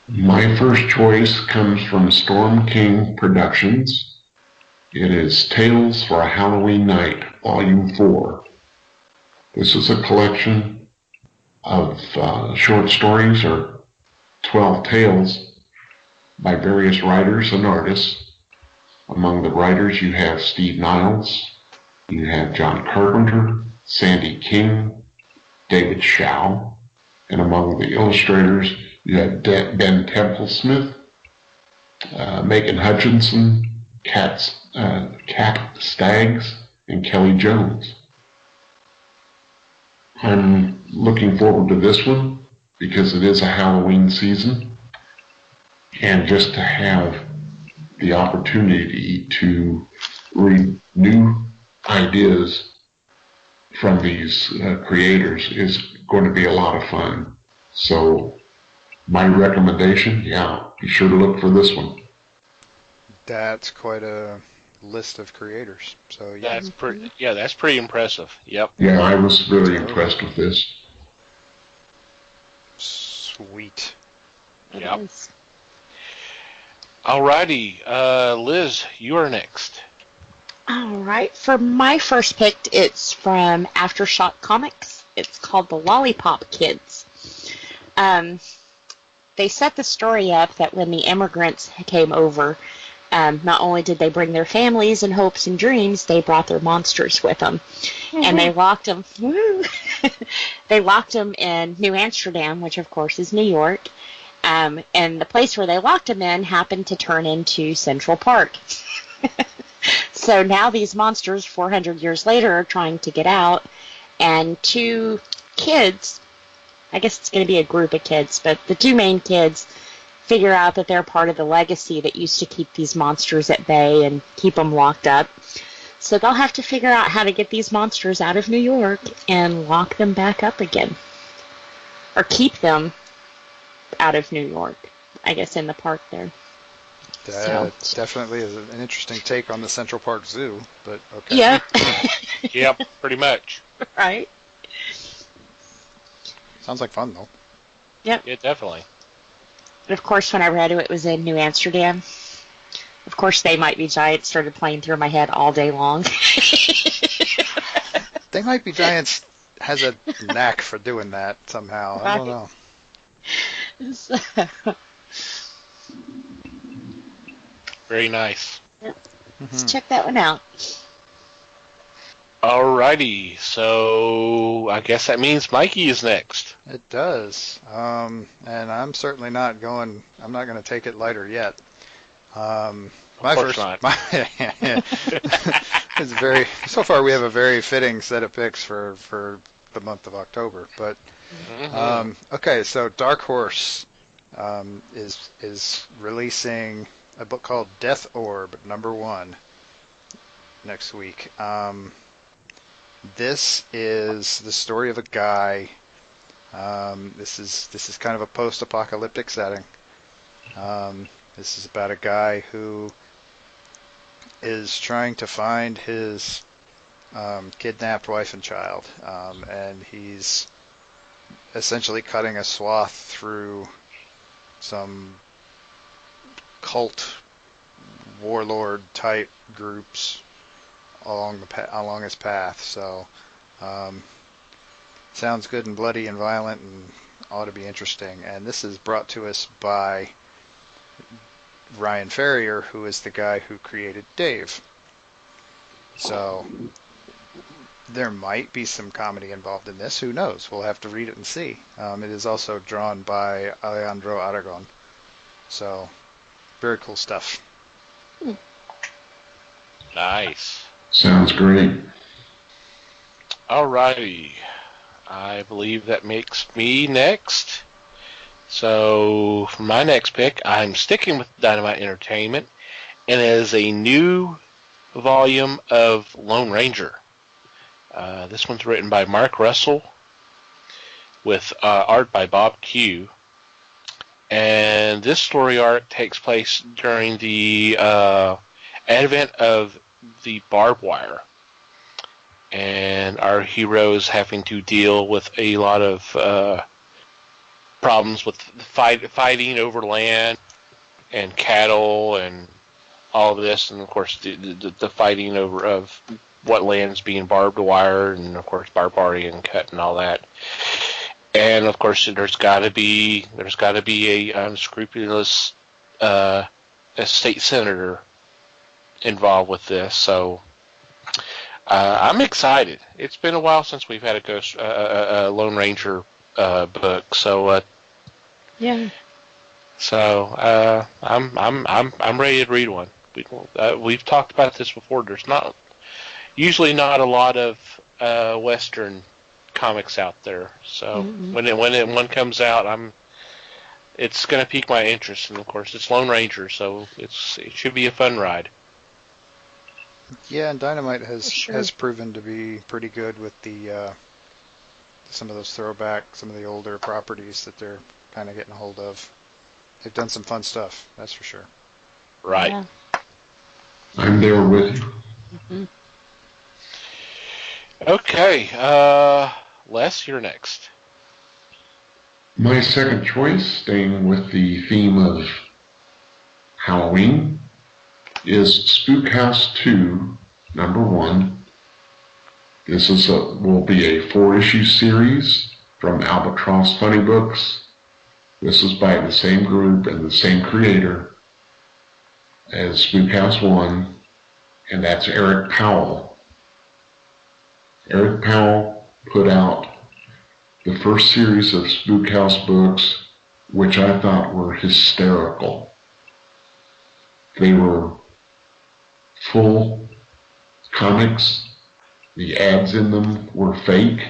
My first choice comes from Storm King Productions. It is Tales for a Halloween Night, Volume 4. This is a collection of short stories, or 12 tales, by various writers and artists. Among the writers you have Steve Niles, you have John Carpenter, Sandy King, David Shaw, and among the illustrators you have Ben Temple-Smith, Megan Hutchinson, Kat Staggs, and Kelly Jones. I'm looking forward to this one because it is a Halloween season, and just to have the opportunity to read new ideas from these creators is going to be a lot of fun. So my recommendation, be sure to look for this one. That's quite a list of creators. So yeah. That's pretty impressive. Yep. Yeah, I was really impressed with this. Sweet. Yep. Alrighty, Liz, you are next. All right. For my first pick, it's from Aftershock Comics. It's called The Lollipop Kids. They set the story up that when the immigrants came over, not only did they bring their families and hopes and dreams, they brought their monsters with them. Mm-hmm. And they locked them. They locked them in New Amsterdam, which of course is New York. And the place where they locked them in happened to turn into Central Park. So now these monsters, 400 years later, are trying to get out. And two kids, I guess it's going to be a group of kids, but the two main kids figure out that they're part of the legacy that used to keep these monsters at bay and keep them locked up. So they'll have to figure out how to get these monsters out of New York and lock them back up again. Or keep them out of New York, I guess, in the park there. That definitely is an interesting take on the Central Park Zoo, but okay. Yeah. Yep, pretty much. Right. Sounds like fun, though. Yep. Yeah, definitely. And of course, when I read it was in New Amsterdam. Of course, They Might Be Giants started playing through my head all day long. They Might Be Giants has a knack for doing that somehow. I don't know. Very nice. Yep. Let's check that one out. Alrighty, so I guess that means Mikey is next. It does. And I'm certainly not going to take it lighter yet. It's so far we have a very fitting set of picks for the month of October. But okay, so Dark Horse is releasing a book called Death Orb #1 next week. This is the story of a guy. This is kind of a post-apocalyptic setting. This is about a guy who is trying to find his kidnapped wife and child, and he's essentially cutting a swath through some cult warlord type groups along his path. So Sounds good and bloody and violent and ought to be interesting. And this is brought to us by Ryan Ferrier, who is the guy who created Dave. So there might be some comedy involved in this. Who knows? We'll have to read it and see. It is also drawn by Alejandro Aragon. So very cool stuff. Nice. Sounds great. Alrighty. I believe that makes me next. So, for my next pick, I'm sticking with Dynamite Entertainment, and it is a new volume of Lone Ranger. This one's written by Mark Russell, with art by Bob Q. And this story arc takes place during the advent of the barbed wire. And our hero is having to deal with a lot of problems with fighting over land and cattle and all of this, and of course the fighting over of what land is being barbed wire, and of course barbarian cut and all that. And of course there's got to be a unscrupulous a state senator involved with this, so. I'm excited. It's been a while since we've had a Lone Ranger book, so Yeah. So I'm ready to read one. We've talked about this before. There's usually not a lot of Western comics out there. So when one comes out, it's going to pique my interest. And of course, it's Lone Ranger, so it should be a fun ride. Yeah, and Dynamite has proven to be pretty good with the some of those some of the older properties that they're kind of getting a hold of. They've done some fun stuff, that's for sure. Right. Yeah. I'm there with you. Mm-hmm. Okay, Les, you're next. My second choice, staying with the theme of Halloween, is Spook House 2, number 1. This will be a 4-issue series from Albatross Funny Books. This is by the same group and the same creator as Spook House 1, and that's Eric Powell. Eric Powell put out the first series of Spook House books, which I thought were hysterical. They were full comics. The ads in them were fake.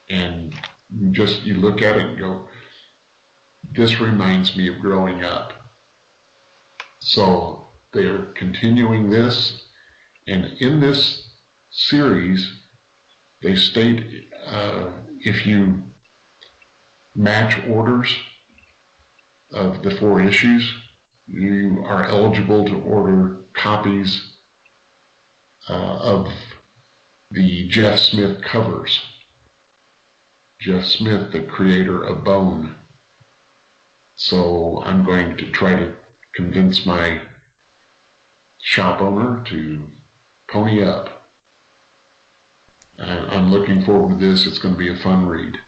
And you look at it and go, this reminds me of growing up. So they're continuing this. And in this series, they state if you match orders of the 4 issues, you are eligible to order copies of the Jeff Smith covers. Jeff Smith, the creator of Bone. So I'm going to try to convince my shop owner to pony up. I'm looking forward to this. It's going to be a fun read.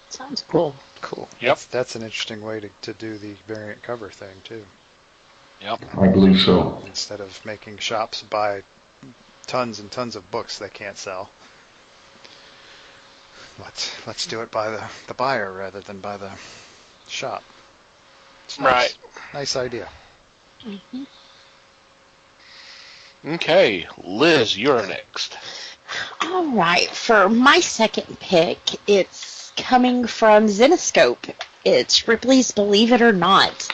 Sounds cool. Cool. Yep. That's an interesting way to do the variant cover thing, too. Yep. I believe so. Instead of making shops buy tons and tons of books they can't sell. Let's do it by the buyer rather than by the shop. It's nice. Right. Nice idea. Mm-hmm. Okay, Liz, you're next. All right, for my second pick, it's coming from Zenescope. It's Ripley's Believe It or Not.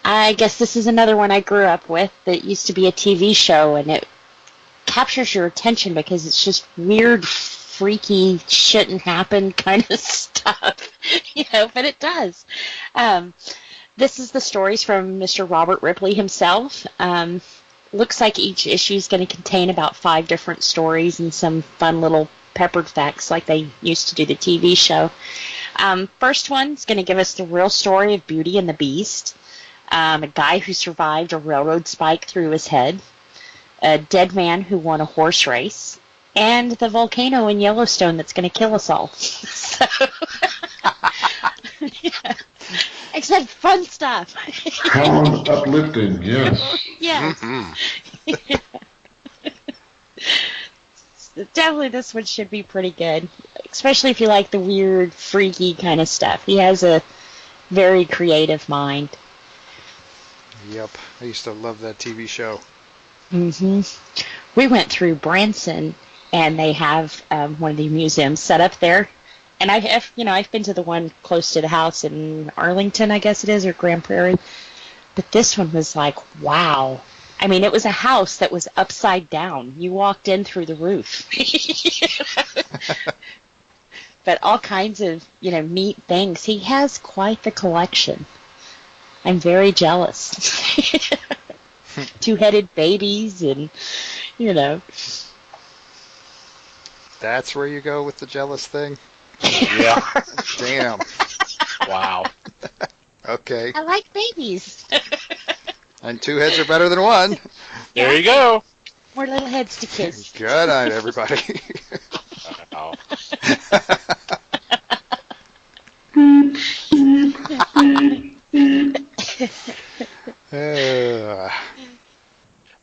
I guess this is another one I grew up with that used to be a TV show, and it captures your attention because it's just weird, freaky, shouldn't happen kind of stuff, but it does. This is the stories from Mr. Robert Ripley himself. Looks like each issue is going to contain about 5 different stories and some fun little peppered facts like they used to do the TV show. First one is going to give us the real story of Beauty and the Beast, a guy who survived a railroad spike through his head, a dead man who won a horse race, And the volcano in Yellowstone that's going to kill us all. So, yeah. Except fun stuff. Calm, uplifting, yes. Yes. Mm-hmm. Definitely this one should be pretty good. Especially if you like the weird, freaky kind of stuff. He has a very creative mind. Yep. I used to love that TV show. We went through Branson, and they have one of the museums set up there. And I've been to the one close to the house in Arlington, I guess it is, or Grand Prairie. But this one was like, wow. I mean, it was a house that was upside down. You walked in through the roof. But all kinds of, neat things. He has quite the collection. I'm very jealous. Two-headed babies and, That's where you go with the jealous thing? Yeah. Damn. Wow. Okay. I like babies. And two heads are better than one. There you go. More little heads to kiss. Good night, everybody. Wow.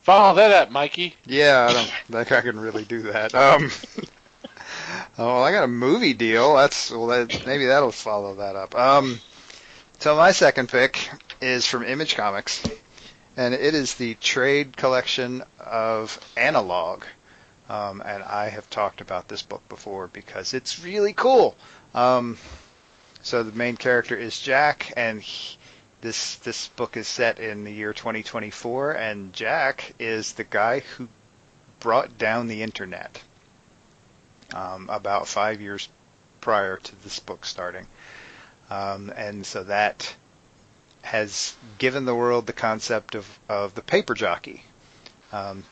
Follow that up, Mikey. Yeah, I don't think I can really do that. I got a movie deal. Maybe that'll follow that up. So my second pick is from Image Comics, and it is the trade collection of Analog. And I have talked about this book before because it's really cool. So the main character is Jack, and this book is set in the year 2024, and Jack is the guy who brought down the internet about 5 years prior to this book starting. And so that has given the world the concept of the paper jockey,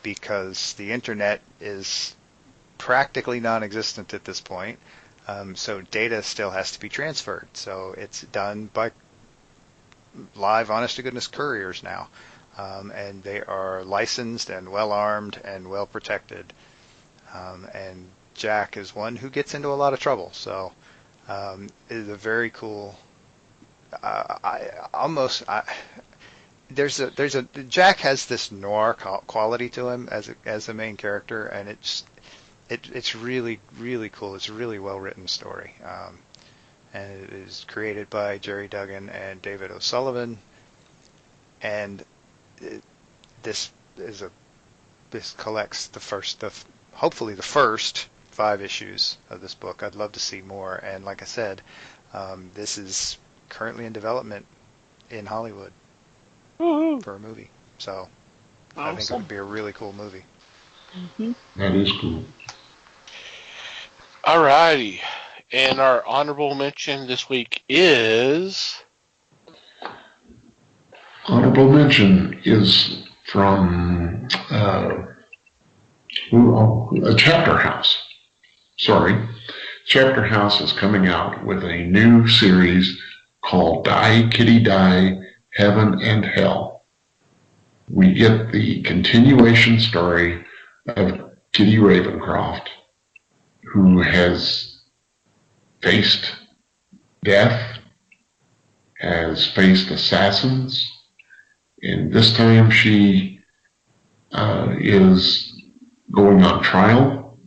because the internet is practically non-existent at this point. So data still has to be transferred. So it's done by live, honest-to-goodness couriers now. And they are licensed and well-armed and well-protected. And Jack is one who gets into a lot of trouble. So it is a very cool... Jack has this noir quality to him as a main character, and it's really, really cool. It's a really well-written story. And it is created by Jerry Duggan and David O'Sullivan. And this collects hopefully the first 5 issues of this book. I'd love to see more. And like I said, this is currently in development in Hollywood for a movie. So awesome. I think it would be a really cool movie. Mm-hmm. That is cool. Alrighty. And our honorable mention this week is... Honorable mention is from a Chapter House. Sorry. Chapter House is coming out with a new series called Die, Kitty, Die, Heaven and Hell. We get the continuation story of Kitty Ravencroft, who has faced death, has faced assassins, and this time she is going on trial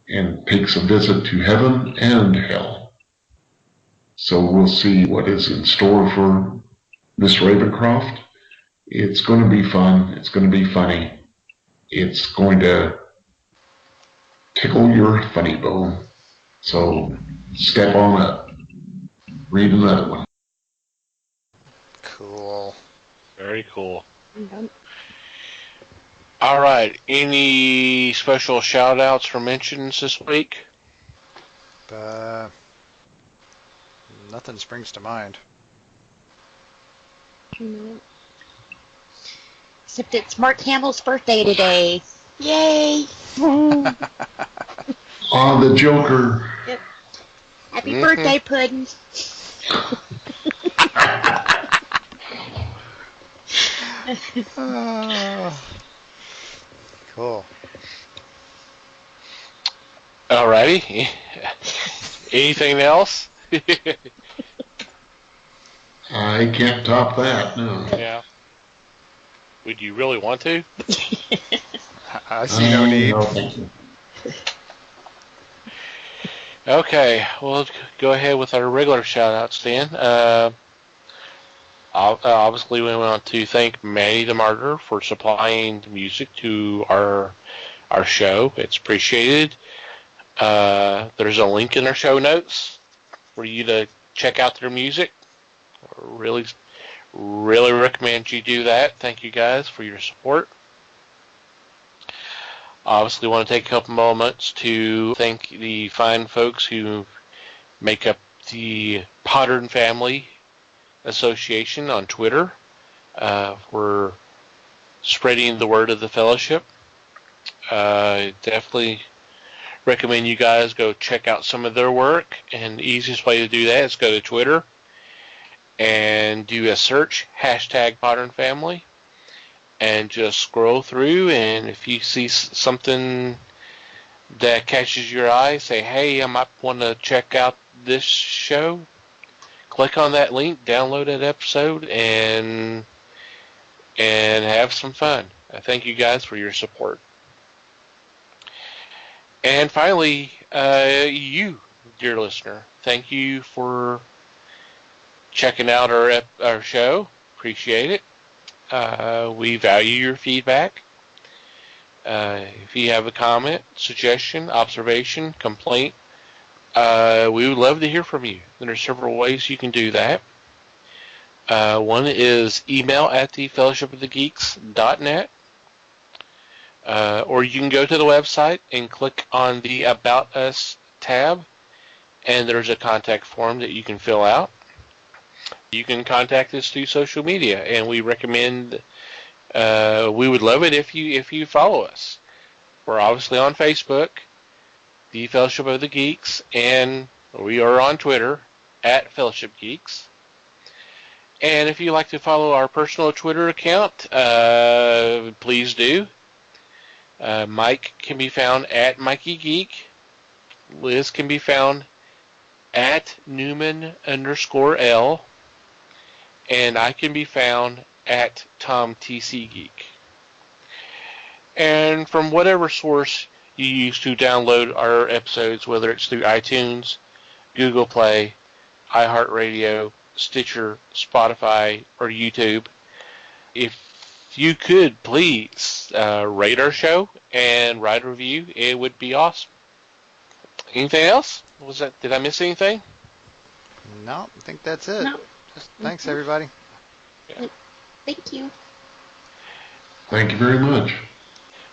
and takes a visit to heaven and hell. So we'll see what is in store for Miss Ravencroft. It's going to be fun. It's going to be funny. It's going to tickle your funny bone. So step on up. Read another one. Cool. Very cool. Mm-hmm. All right. Any special shout-outs for mentions this week? Nothing springs to mind. Mm-hmm. Except it's Mark Hamill's birthday today. Yay! Oh, the Joker. Yep. Happy birthday, Puddin'. Cool. Alrighty. Anything else? I can't top that, no. Yeah. Would you really want to? I see no need. No, thank you. Okay, we'll go ahead with our regular shout-outs then. Obviously, we want to thank Manny the Martyr for supplying the music to our show. It's appreciated. There's a link in our show notes for you to check out their music. Really recommend you do that. Thank you guys for your support. Obviously, want to take a couple moments to thank the fine folks who make up the Modern Family Association on Twitter for spreading the word of the fellowship. Definitely recommend you guys go check out some of their work, and the easiest way to do that is go to Twitter and do a search, #ModernFamily, and just scroll through, and if you see something that catches your eye, say, hey, I might want to check out this show. Click on that link, download that episode, and have some fun. I thank you guys for your support. And finally, you, dear listener, thank you for checking out our show. Appreciate it. We value your feedback. If you have a comment, suggestion, observation, complaint, we would love to hear from you. There are several ways you can do that. One is email at thefellowshipofthegeeks.net. Or you can go to the website and click on the About Us tab, and there's a contact form that you can fill out. You can contact us through social media, and we recommend, we would love it if you follow us. We're obviously on Facebook, The Fellowship of the Geeks, and we are on Twitter, at Fellowship Geeks. And if you'd like to follow our personal Twitter account, please do. Mike can be found at Mikey Geek. Liz can be found at Newman_L. And I can be found at Tom TC Geek. And from whatever source you use to download our episodes, whether it's through iTunes, Google Play, iHeartRadio, Stitcher, Spotify, or YouTube, if you could please rate our show and write a review, it would be awesome. Anything else? Did I miss anything? No, I think that's it. No. Just thanks, everybody. Yeah. Thank you. Thank you very much.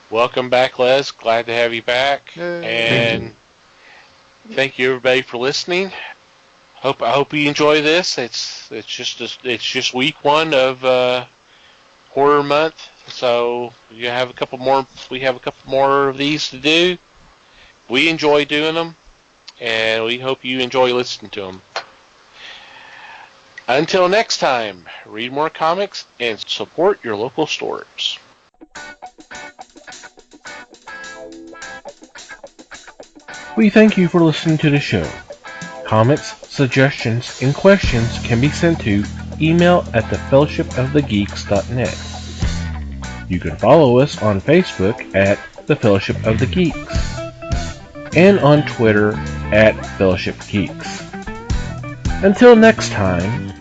Welcome back, Les. Glad to have you back. Yay. And thank you everybody for listening. I hope you enjoy this. It's just week one of horror month, so we have a couple more of these to do. We enjoy doing them, and we hope you enjoy listening to them. Until next time, read more comics and support your local stores. We thank you for listening to the show. Comments, suggestions, and questions can be sent to email at thefellowshipofthegeeks.net. You can follow us on Facebook at The Fellowship of the Geeks and on Twitter at Fellowship Geeks. Until next time,